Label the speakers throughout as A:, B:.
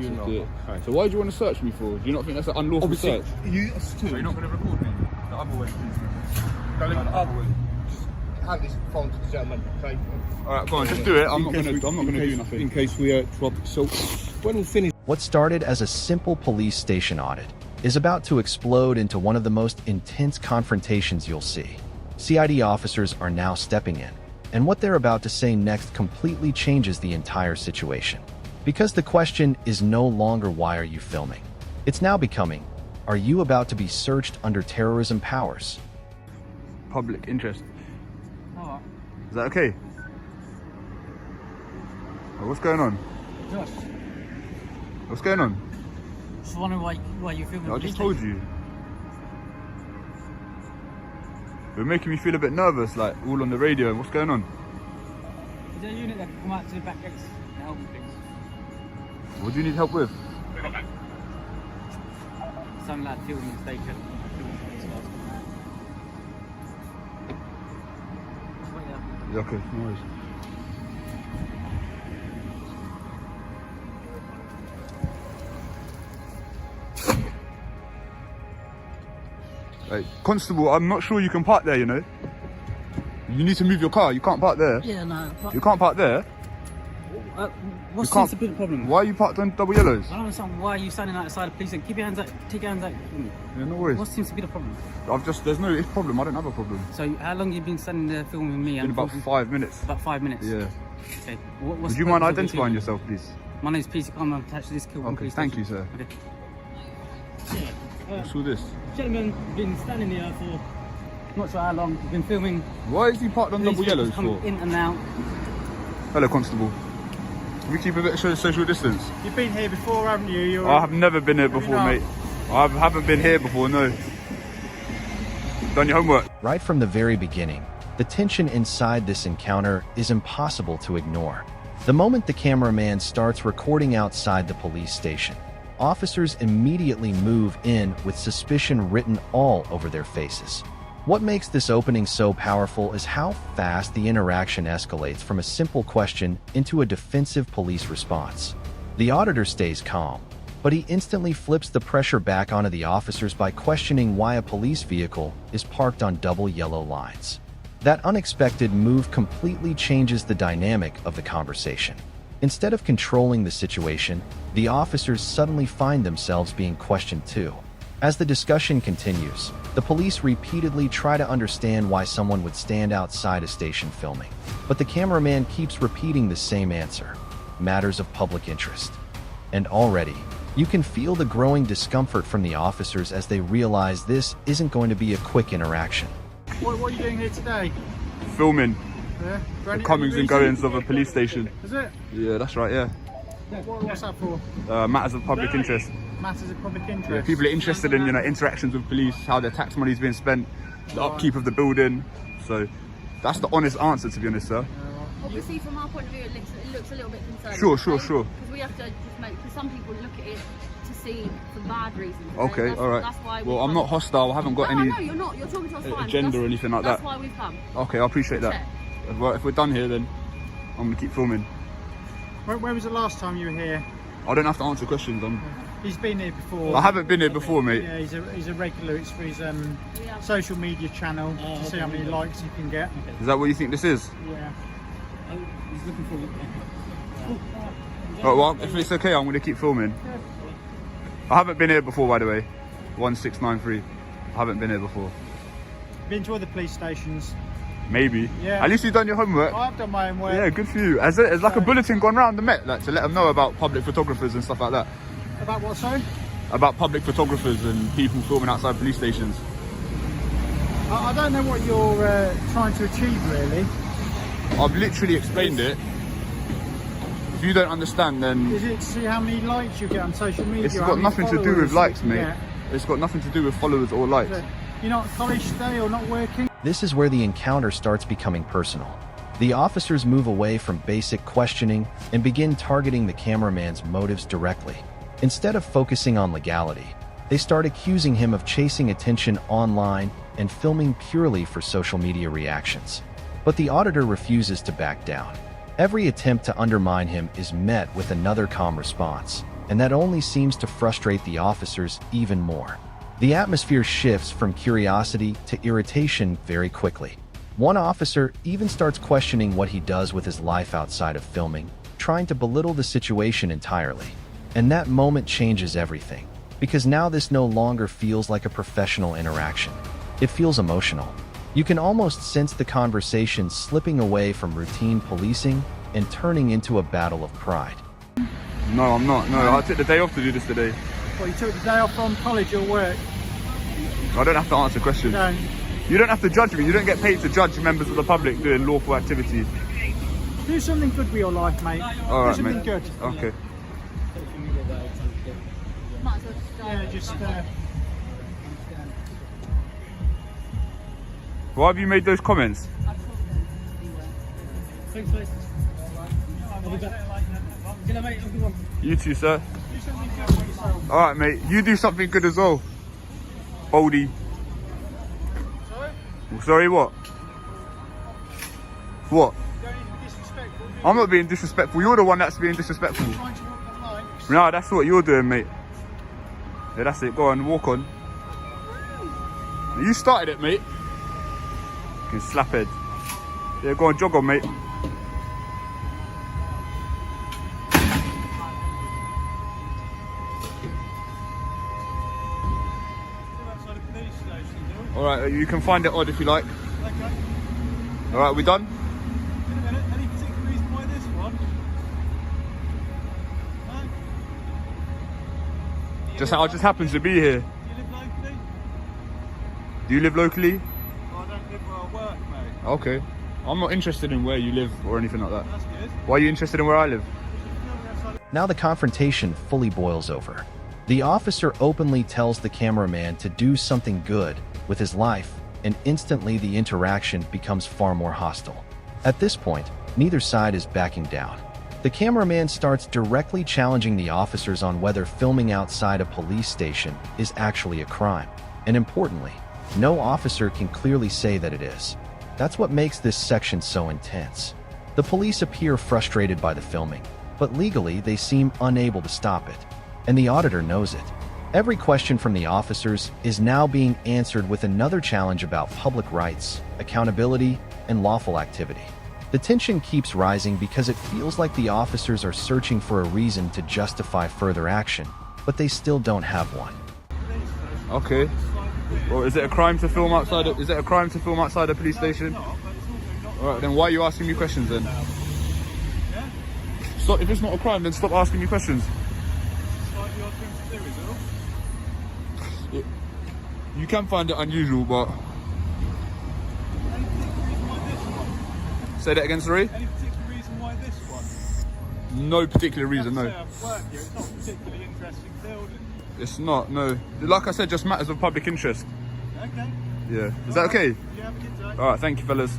A: You not. Okay. So why do you want to search me for? Do you not think that's an unlawful search?
B: You still.
A: So you're not going to record me? The other way, please.
B: Go the other way. Just hand this phone to the gentleman, okay?
A: Alright, go on, just do it. I'm not going to do nothing.
B: In case we so when we finish.
C: What started as a simple police station audit is about to explode into one of the most intense confrontations you'll see. CID officers are now stepping in, and what they're about to say next completely changes the entire situation. Because the question is no longer why are you filming? It's now becoming, are you about to be searched under terrorism powers?
A: Public interest.
D: Alright.
A: Is that okay? Oh, what's going on?
D: Josh,
A: What's going on?
D: just wondering why you're filming.
A: I just told you. You're making me feel a bit nervous, like all on the radio. What's going on?
D: Is there a unit that can come out to the back gates and help me, please?
A: What do you need help with?
D: Some lad filming the station.
A: Yeah, okay, no worries. Hey, Constable, I'm not sure you can park there, you know. You need to move your car. You can't park there.
D: Yeah, no.
A: You can't park there.
D: What seems to be the problem?
A: Why are you parked on double yellows?
D: I don't understand why are you standing outside the police and keep your hands out, take your hands out.
A: Yeah, no worries.
D: What seems to be the problem?
A: There's no problem. I don't have a problem.
D: So how long have you been standing there filming me?
A: In about 5 minutes.
D: About 5 minutes?
A: Yeah.
D: Okay.
A: Would you mind identifying yourself, please?
D: My name's PC. I'm attached to this Kilburn
A: Okay,
D: police
A: thank
D: station.
A: you, sir.
D: Okay.
A: What's all this?
D: Gentleman been standing here for not sure how long. He's been filming.
A: Why is he parked on double yellows
D: coming
A: for?
D: in and out.
A: Hello, Constable. Can we keep a bit of social distance?
E: You've been here before, haven't you?
A: I have never been here before, mate. I haven't been here before, no. Done your homework?
C: Right from the very beginning, the tension inside this encounter is impossible to ignore. The moment the cameraman starts recording outside the police station, officers immediately move in with suspicion written all over their faces. What makes this opening so powerful is how fast the interaction escalates from a simple question into a defensive police response. The auditor stays calm, but he instantly flips the pressure back onto the officers by questioning why a police vehicle is parked on double yellow lines. That unexpected move completely changes the dynamic of the conversation. Instead of controlling the situation, the officers suddenly find themselves being questioned too. As the discussion continues, the police repeatedly try to understand why someone would stand outside a station filming, but the cameraman keeps repeating the same answer: matters of public interest. And already, you can feel the growing discomfort from the officers as they realize this isn't going to be a quick interaction.
E: What are you doing here today?
A: Filming
E: Yeah?
A: the comings and goings of a police station.
E: Is it?
A: Yeah, that's right, yeah.
E: What's that for?
A: Matters of public interest.
E: Matters of public interest.
A: Yeah, people are interested in, interactions with police, how their tax money is being spent, the upkeep of the building. So that's the honest answer, to be honest, sir.
F: Obviously, from our point of view, it looks a little bit concerning.
A: Sure.
F: Because we have to just make, because some people look at it to see for bad reasons.
A: Okay,
F: that's,
A: all right.
F: That's why
A: well, I'm not hostile. I haven't got any
F: No, you're not. You're talking to us fine.
A: agenda or anything like that.
F: That's why we've come.
A: Okay, I appreciate that. If we're done here, then I'm gonna keep filming.
E: Where was the last time you were here?
A: I don't have to answer questions.
E: He's been here before.
A: I haven't been here before, mate.
E: Yeah, he's a regular. It's for his social media channel to see how many likes he can get.
A: Is that what you think this is?
E: Yeah.
D: He's looking for
A: Right, well, if it's okay, I'm gonna keep filming. I haven't been here before, by the way. 1693. I haven't been here before.
E: Been to other police stations.
A: Maybe.
E: Yeah.
A: At least you've done your homework.
E: I've done my own work.
A: Yeah, good for you. Has like a bulletin gone round the Met, like to let them know about public photographers and stuff like that?
E: About what, sorry?
A: About public photographers and people filming outside police stations.
E: I don't know what you're trying to achieve, really.
A: I've literally explained it. If you don't understand, then
E: Is it to see how many likes you get on social media?
A: it's
E: how
A: got
E: many
A: nothing to do with
E: followers
A: likes,
E: you
A: mate.
E: get?
A: It's got nothing to do with followers or likes.
E: You're not at college today or not working?
C: This is where the encounter starts becoming personal. The officers move away from basic questioning and begin targeting the cameraman's motives directly. Instead of focusing on legality, they start accusing him of chasing attention online and filming purely for social media reactions. But the auditor refuses to back down. Every attempt to undermine him is met with another calm response. and that only seems to frustrate the officers even more. The atmosphere shifts from curiosity to irritation very quickly. One officer even starts questioning what he does with his life outside of filming, trying to belittle the situation entirely. And that moment changes everything, because now this no longer feels like a professional interaction. It feels emotional. You can almost sense the conversation slipping away from routine policing and turning into a battle of pride.
A: No, I'm not. No, I took the day off to do this today.
E: Well, you took the day off from college or work?
A: I don't have to answer questions.
E: Don't.
A: You don't have to judge me. You don't get paid to judge members of the public doing lawful activity.
E: Do something good with your life, mate.
A: All right,
E: Do something
A: mate.
E: good.
A: Okay.
F: Might as well just go.
E: Yeah, just
A: Why have you made those comments?
D: Thanks, mate. I'll be back. See you later, mate. Have a good one.
A: You too, sir.
E: do something good for yourself.
A: All right, mate. You do something good as well. Baldy.
E: Sorry?
A: Sorry, what? What?
E: Don't need to be disrespectful.
A: I'm not being disrespectful. You're the one that's being disrespectful.
E: Trying to walk the line.
A: No, that's what you're doing, mate. Yeah, that's it. Go on, walk on. You started it, mate. You can slap head. Yeah, go on, jog on, mate.
E: Outside the police station, do
A: All right, you can find it odd if you like.
E: Okay.
A: All right, we done?
E: In a minute, any particular reason why this one? No?
A: I just happens to be here.
E: Do you live locally?
A: Do you live locally?
E: Well, I don't live where I work, mate.
A: Okay. I'm not interested in where you live or anything like that.
E: That's good.
A: Why are you interested in where I live?
C: Now the confrontation fully boils over. The officer openly tells the cameraman to do something good with his life, and instantly the interaction becomes far more hostile. At this point, neither side is backing down. The cameraman starts directly challenging the officers on whether filming outside a police station is actually a crime. And importantly, no officer can clearly say that it is. That's what makes this section so intense. The police appear frustrated by the filming, but legally they seem unable to stop it. And the auditor knows it. Every question from the officers is now being answered with another challenge about public rights, accountability, and lawful activity. The tension keeps rising because it feels like the officers are searching for a reason to justify further action, but they still don't have one.
A: Okay. Well, is it a crime to film outside? Is it a crime to film outside a police station? All right, then why are you asking me questions then? Stop. If it's not a crime, then stop asking me questions. You can find it unusual, but say that again, sorry.
E: Any particular reason why this one?
A: No particular reason, no.
E: I've worked here. It's not a particularly interesting building.
A: It's not, no. Like I said, just matters of public interest.
E: Okay.
A: Yeah. Is that okay?
E: You have a good day.
A: All right, thank you, fellas.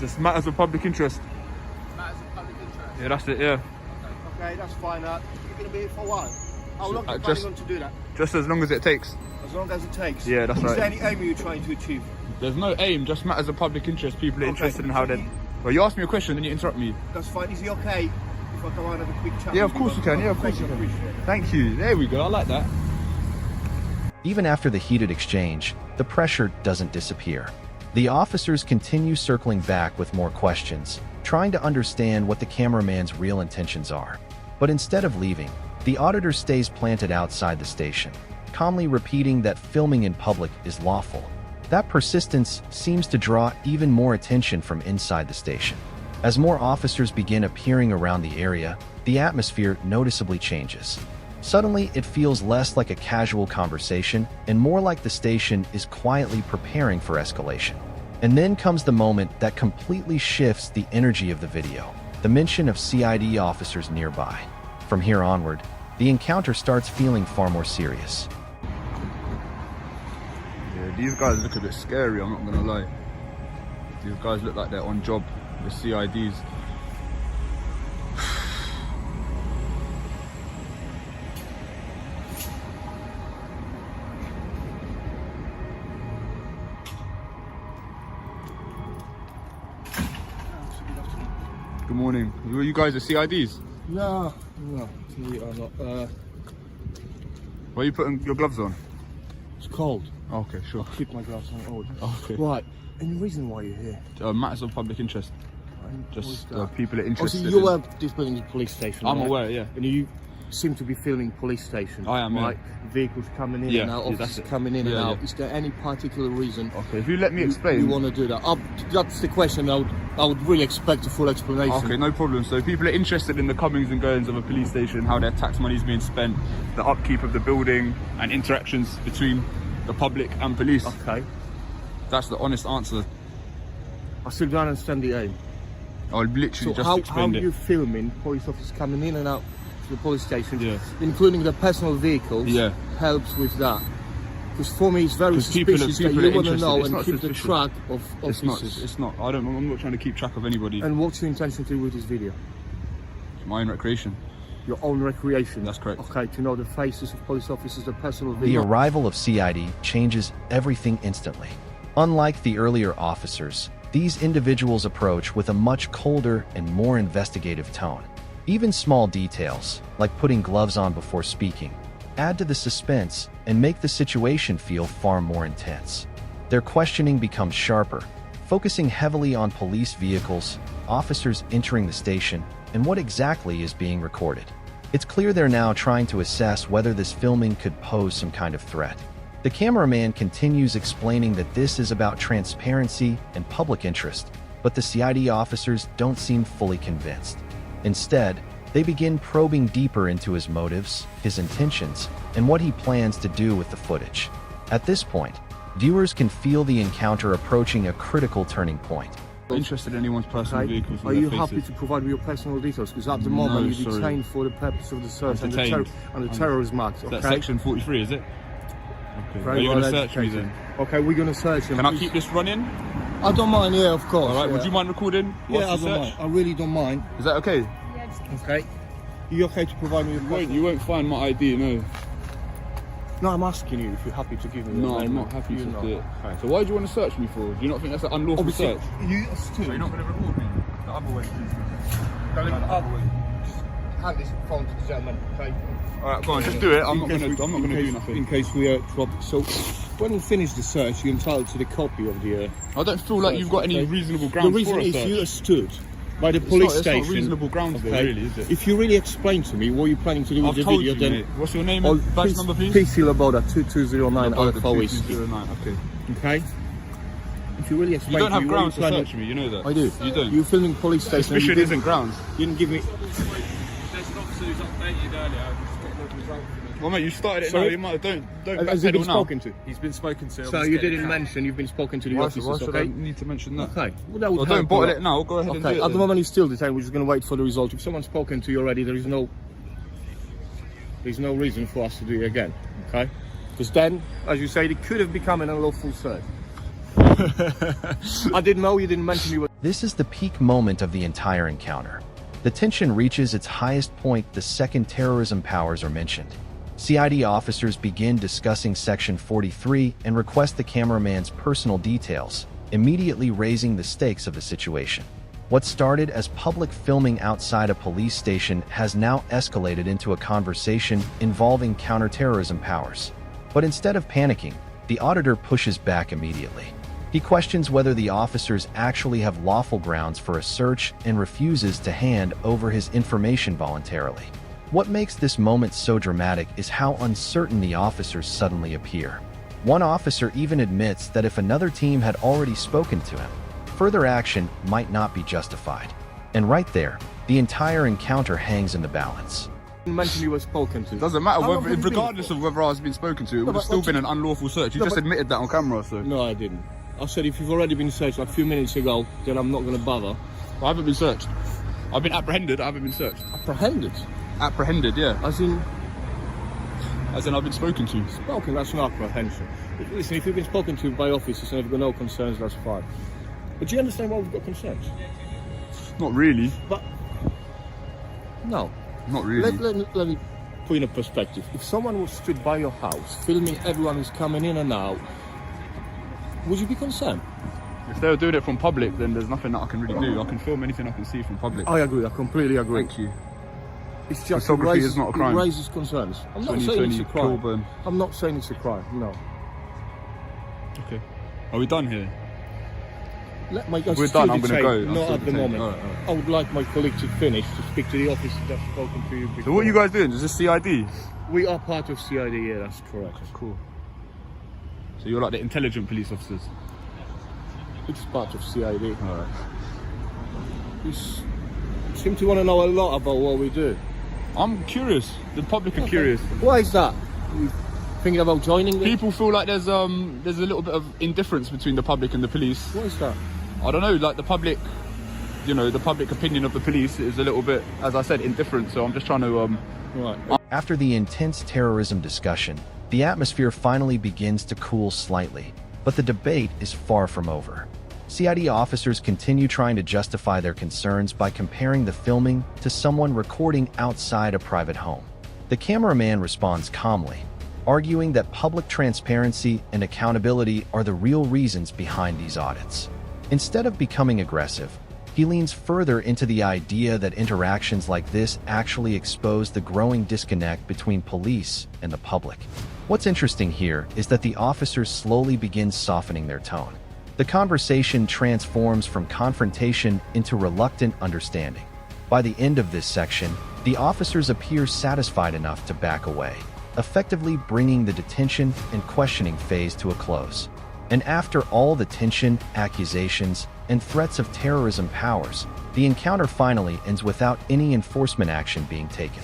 A: Just matters of public interest.
B: Matters of public interest.
A: Yeah, that's it, yeah.
B: Okay, that's fine. You're going to be here for a while. How long are you
A: just-
B: planning on to do that?
A: Just as long as it takes.
B: As long as it takes.
A: Yeah, that's
B: Is
A: right.
B: there any aim you're trying to achieve?
A: There's no aim, just matters of public interest. People are
B: Okay.
A: interested in how they... Well, you ask me a question, then you interrupt me.
B: That's fine. Is it okay if I come on and have a quick chat?
A: Yeah,
B: with
A: of course you can. Yeah, of course you
B: Thank
A: can.
B: Appreciate it.
A: Thank you. There we go. I like that.
C: Even after the heated exchange, the pressure doesn't disappear. The officers continue circling back with more questions, trying to understand what the cameraman's real intentions are. But instead of leaving, the auditor stays planted outside the station, calmly repeating that filming in public is lawful. That persistence seems to draw even more attention from inside the station. As more officers begin appearing around the area, the atmosphere noticeably changes. Suddenly, it feels less like a casual conversation and more like the station is quietly preparing for escalation. And then comes the moment that completely shifts the energy of the video, the mention of CID officers nearby. From here onward, the encounter starts feeling far more serious.
A: Yeah, these guys look a bit scary, I'm not gonna lie. These guys look like they're on job with CIDs. Good morning. You guys are CIDs?
B: No, we are not.
A: Why are you putting your gloves on?
B: It's cold.
A: Okay, sure.
B: I'll keep my gloves on.
A: Okay.
B: Right. Any reason why you're here?
A: Matters of public interest. Just people are interested.
B: Obviously, you're aware this building's a police station.
A: I'm
B: right?
A: aware, yeah.
B: And you seem to be filming police station.
A: I am,
B: right? Vehicles coming in
A: Yeah,
B: and out,
A: yeah,
B: officers
A: that's it.
B: coming in
A: Yeah,
B: and out.
A: yeah.
B: Is there any particular reason?
A: Okay, if you let me explain.
B: You want to do that? That's the question. I would really expect a full explanation.
A: Okay, no problem. So people are interested in the comings and goings of a police station, how their tax money is being spent, the upkeep of the building, and interactions between the public and police.
B: Okay.
A: That's the honest answer.
B: I still don't understand the aim.
A: I literally
B: So
A: just
B: how
A: explained
B: you
A: it.
B: filming police officers coming in and out to the police station,
A: Yeah.
B: including the personal vehicles,
A: Yeah.
B: helps with that? Because for me, it's very
A: 'Cause people are-
B: suspicious
A: people
B: that
A: are
B: you want to
A: interested.
B: know
A: It's
B: and
A: not
B: keep the
A: suspicious.
B: track of
A: It's not.
B: officers.
A: It's not. I'm not trying to keep track of anybody.
B: And what's your intention to do with this video?
A: My own recreation.
B: Your own recreation?
A: That's correct.
B: Okay, to know the faces of police officers, the personal
C: The
B: vehicles.
C: arrival of CID changes everything instantly. Unlike the earlier officers, these individuals approach with a much colder and more investigative tone. Even small details, like putting gloves on before speaking, add to the suspense and make the situation feel far more intense. Their questioning becomes sharper, focusing heavily on police vehicles, officers entering the station, and what exactly is being recorded. It's clear they're now trying to assess whether this filming could pose some kind of threat. The cameraman continues explaining that this is about transparency and public interest, but the CID officers don't seem fully convinced. Instead, they begin probing deeper into his motives, his intentions, and what he plans to do with the footage. At this point, viewers can feel the encounter approaching a critical turning point.
A: I'm interested in anyone's personal
B: Okay.
A: vehicles.
B: Are
A: with
B: you
A: their
B: happy
A: faces.
B: to provide me your personal details? Because at the
A: No,
B: moment you're
A: sorry.
B: detained for the purpose of the search and the,
A: Detained.
B: and the terrorism act.
A: Is
B: Okay.
A: that section 43, is it? Okay.
B: Very
A: Are you
B: well
A: going to search me
B: educated.
A: then?
B: Okay, we're going to search him.
A: Can I
B: Please-
A: keep this running?
B: I don't mind, yeah, of course.
A: Alright,
B: yeah.
A: would you mind recording?
B: Yeah, I
A: whilst
B: don't
A: we
B: mind.
A: search?
B: I really don't mind.
A: Is that okay?
F: Yeah, just
B: Okay. You okay to provide me with
A: You won't find my ID, no.
B: No, I'm asking you if you're happy to give me
A: No,
B: your
A: I'm
B: name.
A: not happy
B: You're
A: to
B: not.
A: do it.
B: Okay.
A: So why do you want to search me for? Do you not think that's an unlawful
B: Obviously,
A: search?
B: you stood.
A: So you're not going to record me? The other way, please.
B: Go the other way. Just hand this phone to the gentleman, okay?
A: Alright, go on, just do it. I'm
B: In
A: not
B: case
A: going to
B: we- in
A: do
B: case-
A: nothing.
B: In case we drop. So, when we finish the search, you're entitled to the copy of the.
A: I don't feel like you've got any
B: okay?
A: reasonable
B: The
A: grounds
B: reason
A: for a
B: is
A: search.
B: you stood by the
A: It's
B: police
A: not- it's not
B: station.
A: reasonable grounds though, really, is it?
B: If you really explain to me what you're planning to do with
A: I've
B: the
A: told
B: video,
A: you,
B: then.
A: mate. What's your name
B: Oh,
A: and badge number, please?
B: PC Laboda 2209
A: About the
B: Alpha Whiskey.
A: 2209, okay.
B: Okay? If you really explain
A: You don't
B: to
A: have
B: me
A: grounds
B: what
A: to
B: you're
A: search me, you know that.
B: I do.
A: You don't.
B: You're filming police station.
A: Suspicion
B: you didn't-
A: isn't grounds.
B: You didn't give me.
D: There's an officer who's updated earlier.
A: Well, mate, you started it
B: Sorry?
A: now. You might don't
B: Has he been
A: backpedal now.
B: spoken to?
D: He's been spoken to.
B: So you didn't mention you've been spoken to the
A: Why
B: officers,
A: should I
B: okay?
A: need to mention that?
B: Okay. Well, that would
A: Well,
B: help
A: don't
B: a
A: bottle
B: lot.
A: it now. Go ahead and do
B: Okay.
A: it.
B: At the
A: then.
B: moment, he's still detained. We're just going to wait for the result. If someone's spoken to you already, there's no reason for us to do it again. Okay? Because then, as you said, it could have become an unlawful search. I didn't know you didn't mention you were.
C: This is the peak moment of the entire encounter. The tension reaches its highest point the second terrorism powers are mentioned. CID officers begin discussing Section 43 and request the cameraman's personal details, immediately raising the stakes of the situation. What started as public filming outside a police station has now escalated into a conversation involving counterterrorism powers. But instead of panicking, the auditor pushes back immediately. He questions whether the officers actually have lawful grounds for a search and refuses to hand over his information voluntarily. What makes this moment so dramatic is how uncertain the officers suddenly appear. One officer even admits that if another team had already spoken to him, further action might not be justified. And right there, the entire encounter hangs in the balance.
B: Didn't mention you were spoken to.
A: Doesn't matter,
B: How long
A: whether,
B: have you been
A: regardless of whether I was being spoken to, it would
B: but
A: have still
B: what's-
A: been an unlawful search. You
B: No,
A: just
B: but-
A: admitted that on camera, so.
B: No, I didn't. I said if you've already been searched like a few minutes ago, then I'm not going to bother.
A: I haven't been searched. I've been apprehended, I haven't been searched.
B: Apprehended.
A: Apprehended, yeah.
B: As in,
A: As in I've been spoken to.
B: Spoken, that's not apprehension. Listen, if you've been spoken to by officers and have got no concerns, that's fine. But do you understand why we've got concerns?
A: Not really.
B: But no.
A: Not really.
B: Let me put in a perspective. If someone was stood by your house, filming everyone who's coming in and out, would you be concerned?
A: If they were doing it from public, then there's nothing that I can really do. I can film anything I can see from public.
B: I agree, I completely agree.
A: Thank you.
B: It's just
A: Photography is not a crime.
B: It raises concerns. I'm not saying it's a crime. I'm not saying it's a crime, no.
A: Okay. Are we done here?
B: We're
A: done, I'm going to go.
B: Not at the moment.
A: All right.
B: I would like my colleague to finish, to speak to the officer that's spoken to you before.
A: So what are you guys doing? Is this CID?
B: We are part of CID, yeah, that's correct.
A: Cool. So you're like the intelligent police officers?
B: It's part of CID.
A: Alright.
B: You seem to want to know a lot about what we do.
A: I'm curious. The public are curious.
B: Why is that? You thinking about joining them?
A: People feel like there's a little bit of indifference between the public and the police.
B: What is that?
A: I don't know, like the public, you know, the public opinion of the police is a little bit, as I said, indifferent. So I'm just trying to
B: Right.
C: After the intense terrorism discussion, the atmosphere finally begins to cool slightly, but the debate is far from over. CID officers continue trying to justify their concerns by comparing the filming to someone recording outside a private home. The cameraman responds calmly, arguing that public transparency and accountability are the real reasons behind these audits. Instead of becoming aggressive, he leans further into the idea that interactions like this actually expose the growing disconnect between police and the public. What's interesting here is that the officers slowly begin softening their tone. The conversation transforms from confrontation into reluctant understanding. By the end of this section, the officers appear satisfied enough to back away, effectively bringing the detention and questioning phase to a close. And after all the tension, accusations, and threats of terrorism powers, the encounter finally ends without any enforcement action being taken.